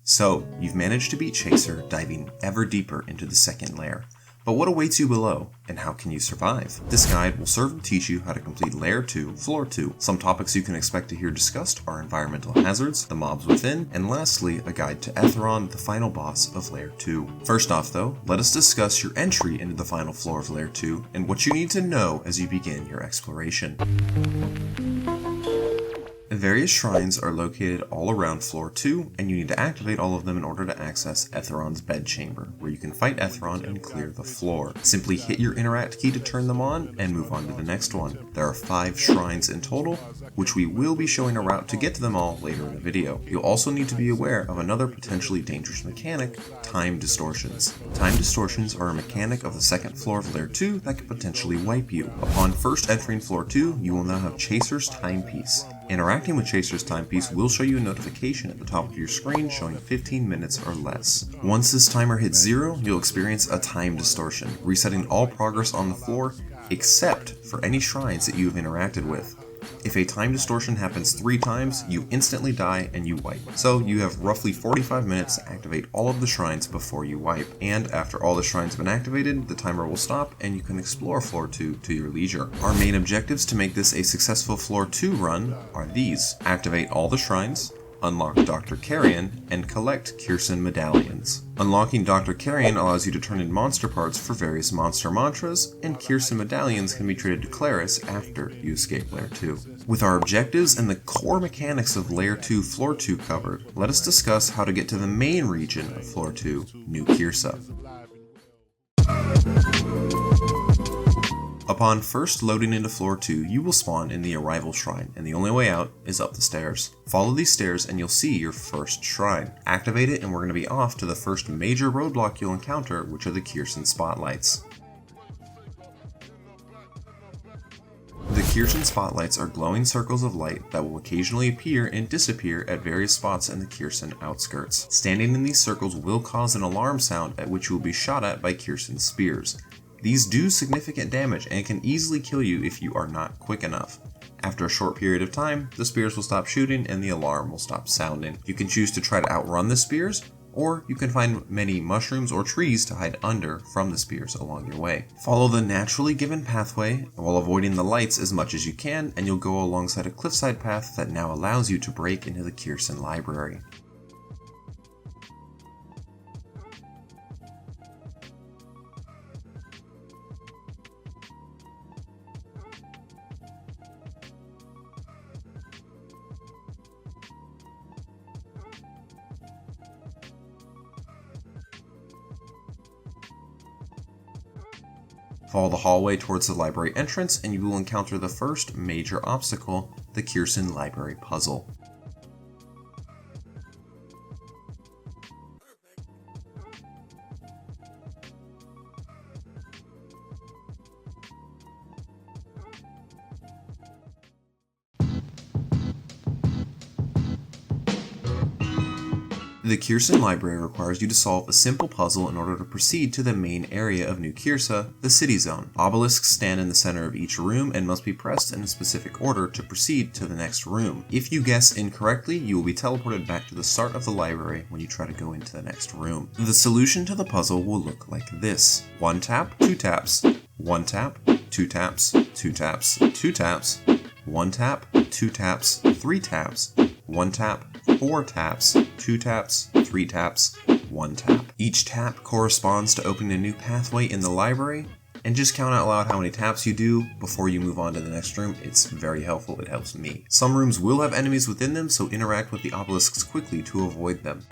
So, you've managed to beat Chaser, diving ever deeper into the second layer. But what awaits you below, and how can you survive? This guide will serve to teach you how to complete Layer 2, Floor 2. Some topics you can expect to hear discussed are environmental hazards, the mobs within, and lastly, a guide to Ethiron, the final boss of Layer 2. First off though, let us discuss your entry into the final floor of Layer 2, and what you need to know as you begin your exploration. Various shrines are located all around Floor 2, and you need to activate all of them in order to access Ethiron's bed chamber, where you can fight Ethiron and clear the floor. Simply hit your interact key to turn them on, and move on to the next one. There are 5 shrines in total, which we will be showing a route to get to them all later in the video. You'll also need to be aware of another potentially dangerous mechanic, time distortions. Time distortions are a mechanic of the second floor of Layer 2 that could potentially wipe you. Upon first entering Floor 2, you will now have Chaser's timepiece. Interacting with Chaser's timepiece will show you a notification at the top of your screen showing 15 minutes or less. Once this timer hits 0, you'll experience a time distortion, resetting all progress on the floor except for any shrines that you have interacted with. If a time distortion happens 3 times, you instantly die and you wipe. So you have roughly 45 minutes to activate all of the shrines before you wipe. And after all the shrines have been activated, the timer will stop and you can explore Floor 2 to your leisure. Our main objectives to make this a successful Floor 2 run are these: activate all the shrines, unlock Dr. Carrion, and collect Kyrsan medallions. Unlocking Dr. Carrion allows you to turn in monster parts for various monster mantras, and Kyrsan medallions can be traded to Claris after you escape Layer 2. With our objectives and the core mechanics of Layer 2 Floor 2 covered, let us discuss how to get to the main region of Floor 2, New Kyrsa. Upon first loading into Floor 2, you will spawn in the Arrival Shrine, and the only way out is up the stairs. Follow these stairs and you'll see your first shrine. Activate it and we're going to be off to the first major roadblock you'll encounter, which are the Kyrsan Spotlights. The Kyrsan Spotlights are glowing circles of light that will occasionally appear and disappear at various spots in the Kyrsan outskirts. Standing in these circles will cause an alarm sound at which you will be shot at by Kyrsan spears. These do significant damage and can easily kill you if you are not quick enough. After a short period of time, the spears will stop shooting and the alarm will stop sounding. You can choose to try to outrun the spears, or you can find many mushrooms or trees to hide under from the spears along your way. Follow the naturally given pathway while avoiding the lights as much as you can, and you'll go alongside a cliffside path that now allows you to break into the Kyrsan library. Follow the hallway towards the library entrance and you will encounter the first major obstacle, the Kyrsan Library Puzzle. The Kyrsan Library requires you to solve a simple puzzle in order to proceed to the main area of New Kyrsa, the City Zone. Obelisks stand in the center of each room and must be pressed in a specific order to proceed to the next room. If you guess incorrectly, you will be teleported back to the start of the library when you try to go into the next room. The solution to the puzzle will look like this: 1 tap, 2 taps, 1 tap, 2 taps, 2 taps, 2 taps, 1 tap, 2 taps, 3 taps, 1 tap, 4 taps, 2 taps, 3 taps, 1 tap. Each tap corresponds to opening a new pathway in the library, and just count out loud how many taps you do before you move on to the next room. It's very helpful, it helps me. Some rooms will have enemies within them, so interact with the obelisks quickly to avoid them.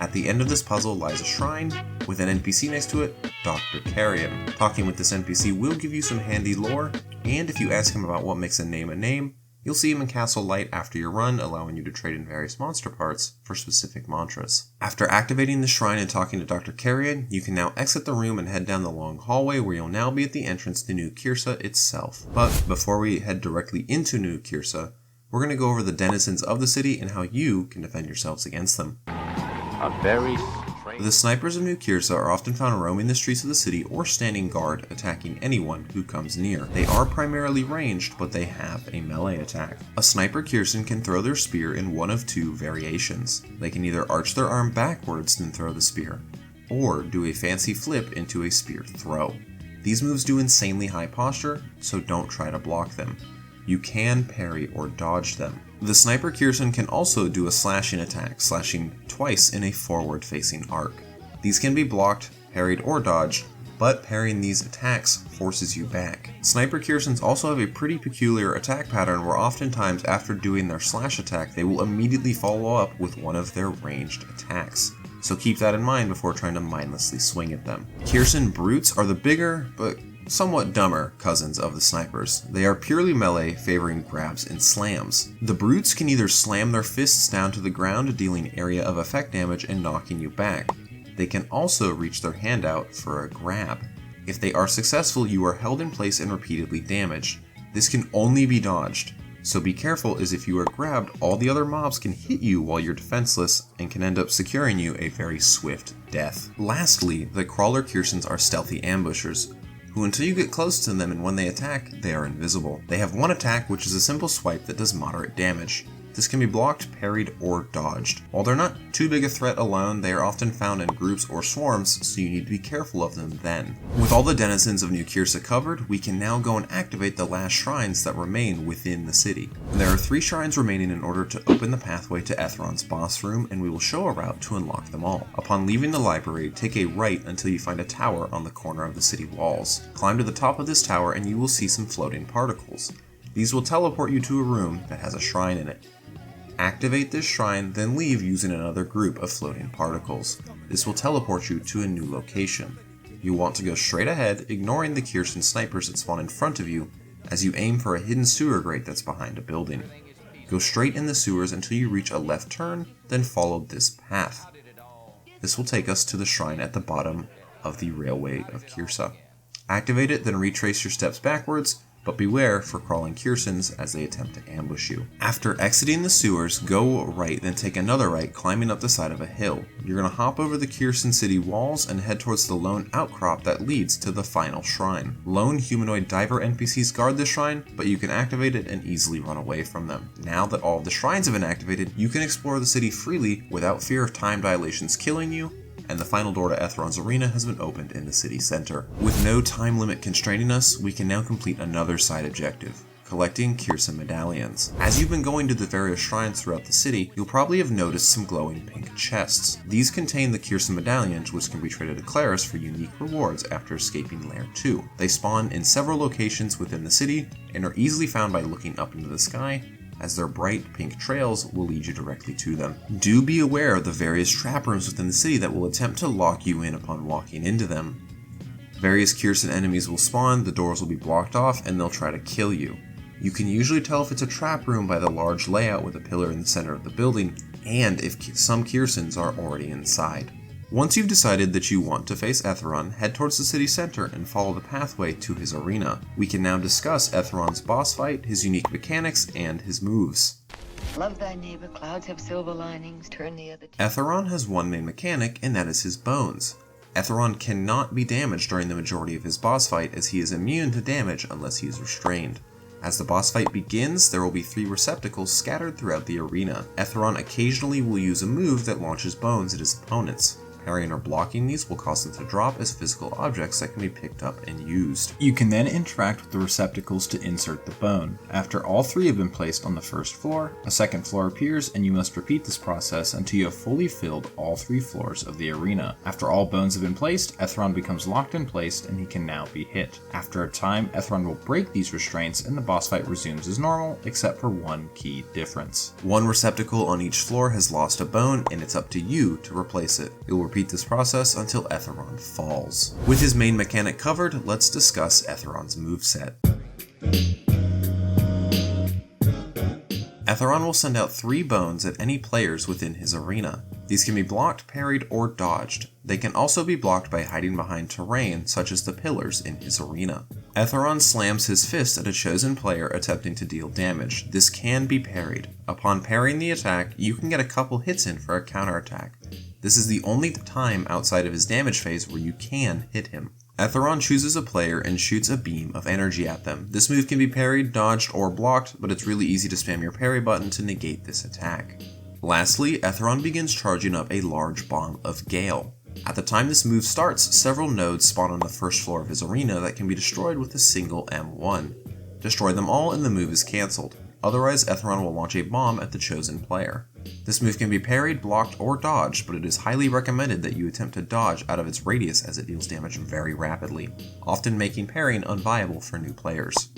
At the end of this puzzle lies a shrine with an NPC next to it, Dr. Carrion. Talking with this NPC will give you some handy lore, and if you ask him about what makes a name, you'll see him in Castle Light after your run, allowing you to trade in various monster parts for specific mantras. After activating the shrine and talking to Dr. Carrion, you can now exit the room and head down the long hallway where you'll now be at the entrance to New Kyrsa itself. But before we head directly into New Kyrsa, we're going to go over the denizens of the city and how you can defend yourselves against them. The snipers of New Kyrsa are often found roaming the streets of the city or standing guard, attacking anyone who comes near. They are primarily ranged, but they have a melee attack. A sniper Kyrsan can throw their spear in one of two variations. They can either arch their arm backwards then throw the spear, or do a fancy flip into a spear throw. These moves do insanely high posture, so don't try to block them. You can parry or dodge them. The sniper Kyrsan can also do a slashing attack, slashing twice in a forward-facing arc. These can be blocked, parried, or dodged, but parrying these attacks forces you back. Sniper Kyrsans also have a pretty peculiar attack pattern where oftentimes after doing their slash attack, they will immediately follow up with one of their ranged attacks. So keep that in mind before trying to mindlessly swing at them. Kyrsan brutes are the bigger, but somewhat dumber cousins of the snipers. They are purely melee, favoring grabs and slams. The brutes can either slam their fists down to the ground, dealing area of effect damage and knocking you back. They can also reach their hand out for a grab. If they are successful, you are held in place and repeatedly damaged. This can only be dodged, so be careful, as if you are grabbed, all the other mobs can hit you while you're defenseless and can end up securing you a very swift death. Lastly, the crawler Kyrsans are stealthy ambushers, who until you get close to them and when they attack, they are invisible. They have one attack, which is a simple swipe that does moderate damage. This can be blocked, parried, or dodged. While they're not too big a threat alone, they are often found in groups or swarms, so you need to be careful of them then. With all the denizens of New Kyrsa covered, we can now go and activate the last shrines that remain within the city. There are 3 shrines remaining in order to open the pathway to Ethiron's boss room, and we will show a route to unlock them all. Upon leaving the library, take a right until you find a tower on the corner of the city walls. Climb to the top of this tower and you will see some floating particles. These will teleport you to a room that has a shrine in it. Activate this shrine, then leave using another group of floating particles. This will teleport you to a new location. You want to go straight ahead, ignoring the Kyrsan snipers that spawn in front of you, as you aim for a hidden sewer grate that's behind a building. Go straight in the sewers until you reach a left turn, then follow this path. This will take us to the shrine at the bottom of the Railway of Kyrsa. Activate it, then retrace your steps backwards, but beware for crawling Kyrsans as they attempt to ambush you. After exiting the sewers, go right, then take another right, climbing up the side of a hill. You're going to hop over the Kyrsan city walls and head towards the lone outcrop that leads to the final shrine. Lone humanoid diver NPCs guard the shrine, but you can activate it and easily run away from them. Now that all of the shrines have been activated, you can explore the city freely without fear of time dilations killing you, and the final door to Ethiron's arena has been opened in the city center. With no time limit constraining us, we can now complete another side objective, collecting Kyrsa medallions. As you've been going to the various shrines throughout the city, you'll probably have noticed some glowing pink chests. These contain the Kyrsa medallions, which can be traded to Claris for unique rewards after escaping Lair 2. They spawn in several locations within the city, and are easily found by looking up into the sky, as their bright pink trails will lead you directly to them. Do be aware of the various trap rooms within the city that will attempt to lock you in upon walking into them. Various Kyrsan enemies will spawn, the doors will be blocked off, and they'll try to kill you. You can usually tell if it's a trap room by the large layout with a pillar in the center of the building, and if some Kyrsans are already inside. Once you've decided that you want to face Ethiron, head towards the city center and follow the pathway to his arena. We can now discuss Ethiron's boss fight, his unique mechanics, and his moves. Love thy neighbor, clouds have silver linings, turn the other. Ethiron has one main mechanic, and that is his bones. Ethiron cannot be damaged during the majority of his boss fight, as he is immune to damage unless he is restrained. As the boss fight begins, there will be 3 receptacles scattered throughout the arena. Ethiron occasionally will use a move that launches bones at his opponents. Parrying or blocking these will cause them to drop as physical objects that can be picked up and used. You can then interact with the receptacles to insert the bone. After all 3 have been placed on the first floor, a second floor appears and you must repeat this process until you have fully filled all 3 floors of the arena. After all bones have been placed, Ethiron becomes locked in place and he can now be hit. After a time, Ethiron will break these restraints and the boss fight resumes as normal, except for one key difference. One receptacle on each floor has lost a bone and it's up to you to replace it. You'll repeat this process until Ethiron falls. With his main mechanic covered, let's discuss Ethiron's moveset. Ethiron will send out 3 bones at any players within his arena. These can be blocked, parried, or dodged. They can also be blocked by hiding behind terrain, such as the pillars in his arena. Ethiron slams his fist at a chosen player attempting to deal damage. This can be parried. Upon parrying the attack, you can get a couple hits in for a counterattack. This is the only time outside of his damage phase where you can hit him. Ethiron chooses a player and shoots a beam of energy at them. This move can be parried, dodged, or blocked, but it's really easy to spam your parry button to negate this attack. Lastly, Ethiron begins charging up a large bomb of Gale. At the time this move starts, several nodes spawn on the first floor of his arena that can be destroyed with a single M1. Destroy them all and the move is cancelled. Otherwise, Ethiron will launch a bomb at the chosen player. This move can be parried, blocked, or dodged, but it is highly recommended that you attempt to dodge out of its radius as it deals damage very rapidly, often making parrying unviable for new players.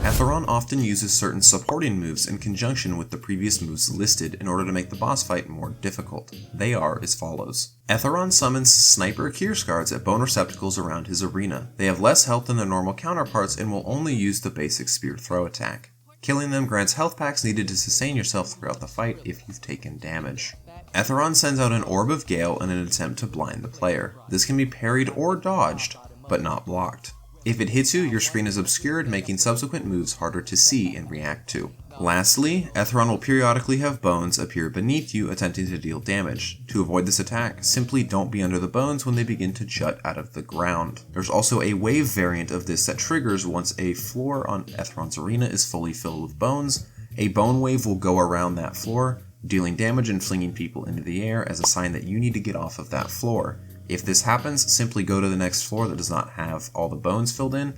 Ethiron often uses certain supporting moves in conjunction with the previous moves listed in order to make the boss fight more difficult. They are as follows. Ethiron summons Sniper Kyrsa guards at bone receptacles around his arena. They have less health than their normal counterparts and will only use the basic spear throw attack. Killing them grants health packs needed to sustain yourself throughout the fight if you've taken damage. Ethiron sends out an Orb of Gale in an attempt to blind the player. This can be parried or dodged, but not blocked. If it hits you, your screen is obscured, making subsequent moves harder to see and react to. Lastly, Ethiron will periodically have bones appear beneath you attempting to deal damage. To avoid this attack, simply don't be under the bones when they begin to jut out of the ground. There's also a wave variant of this that triggers once a floor on Ethiron's arena is fully filled with bones. A bone wave will go around that floor, dealing damage and flinging people into the air as a sign that you need to get off of that floor. If this happens, simply go to the next floor that does not have all the bones filled in,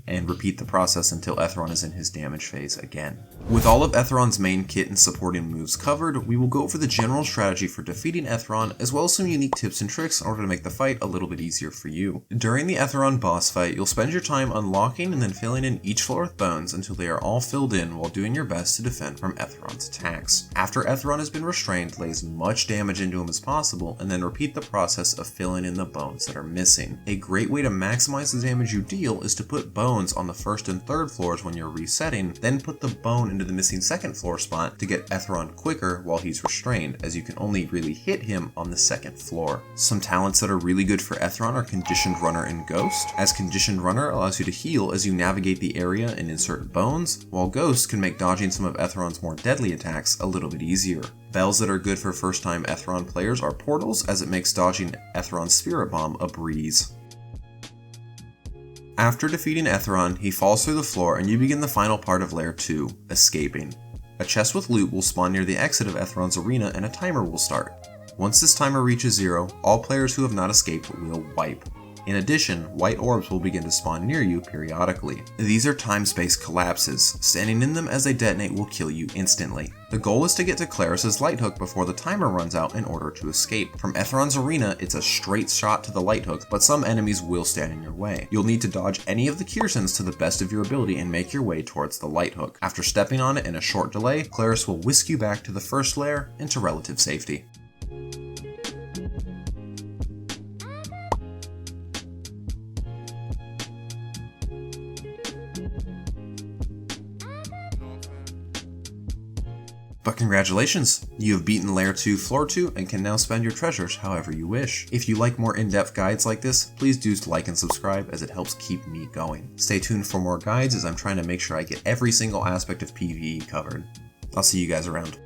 and repeat the process until Ethiron is in his damage phase again. With all of Ethiron's main kit and supporting moves covered, we will go over the general strategy for defeating Ethiron, as well as some unique tips and tricks in order to make the fight a little bit easier for you. During the Ethiron boss fight, you'll spend your time unlocking and then filling in each floor with bones until they are all filled in while doing your best to defend from Ethiron's attacks. After Ethiron has been restrained, lay as much damage into him as possible, and then repeat the process of filling in the bones that are missing. A great way to maximize the damage you deal is to put bones on the first and third floors when you're resetting, then put the bone into the missing second floor spot to get Ethiron quicker while he's restrained, as you can only really hit him on the second floor. Some talents that are really good for Ethiron are Conditioned Runner and Ghost, as Conditioned Runner allows you to heal as you navigate the area and insert bones, while Ghost can make dodging some of Ethiron's more deadly attacks a little bit easier. Bells that are good for first-time Ethiron players are Portals, as it makes dodging Ethiron's Spirit Bomb a breeze. After defeating Ethiron, he falls through the floor and you begin the final part of Lair 2, escaping. A chest with loot will spawn near the exit of Ethiron's arena and a timer will start. Once this timer reaches 0, all players who have not escaped will wipe. In addition, white orbs will begin to spawn near you periodically. These are time-space collapses. Standing in them as they detonate will kill you instantly. The goal is to get to Kyrsa's light hook before the timer runs out in order to escape. From Ethiron's arena, it's a straight shot to the light hook, but some enemies will stand in your way. You'll need to dodge any of the Kyrsans to the best of your ability and make your way towards the light hook. After stepping on it in a short delay, Kyrsa will whisk you back to the first lair into relative safety. But congratulations! You have beaten Lair 2 Floor 2 and can now spend your treasures however you wish. If you like more in-depth guides like this, please do like and subscribe as it helps keep me going. Stay tuned for more guides as I'm trying to make sure I get every single aspect of PvE covered. I'll see you guys around.